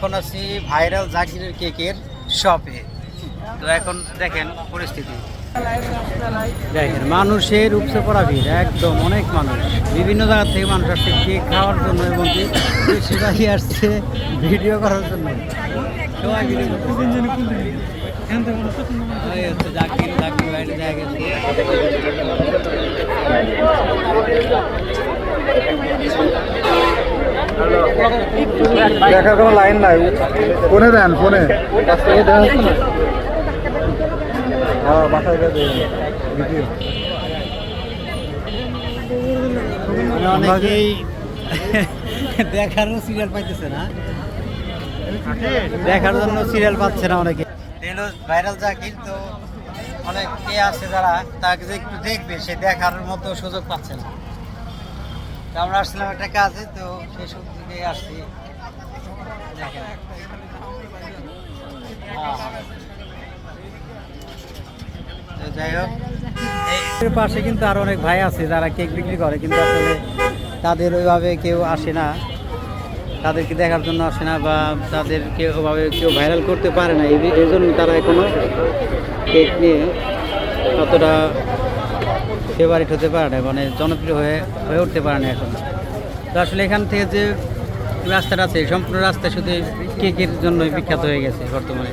এখন আছি ভাইরাল জাকিরের কেকের শপে। তো এখন দেখেন পরিস্থিতি, দেখেন মানুষের উপচে পড়া ভিড়, একদম অনেক মানুষ, বিভিন্ন জায়গা থেকে মানুষ আসছে কেক খাওয়ার জন্য এবং কি বেশিরভাগই আসছে ভিডিও করার জন্য। সবাই ভিডিও জাকির জাকির বাইরে দেখা গেছে। দেখার কোনো লাইন নাই, ফোনে দেন, ফোনে কাছ থেকে দেওয়া হচ্ছে না। হ্যাঁ বাসায় ভিডিও অনেকেই দেখারও সিরিয়াল পাইতেছে না, দেখার জন্য সিরিয়াল পাচ্ছে না অনেকে। এলো ভাইরাল জাকির, তো অনেক কে আছে যারা তাকে যে একটু দেখবে, সে দেখার মতো সুযোগ পাচ্ছে না। তো আমরা আসছিলাম একটা কাজে, তো সেই সব দিকে আসছি। দেখেন তো যাই হোক, এর পাশে কিন্তু আরো অনেক ভাই আছে যারা কেক বিক্রি করে, কিন্তু আসলে তাদের ওইভাবে কেউ আসে না, তাদেরকে দেখার জন্য আসে না, বা তাদেরকে ওইভাবে কেউ ভাইরাল করতে পারে না। এই জন্য তারা এখনো কেক নিয়ে অতটা ফেভারিট হতে পারে না, মানে জনপ্রিয় হয়ে উঠতে পারে না এখন। তো আসলে এখান থেকে যে রাস্তাটা আছে, সম্পূর্ণ রাস্তা শুধু কেকের জন্যই বিখ্যাত হয়ে গেছে বর্তমানে।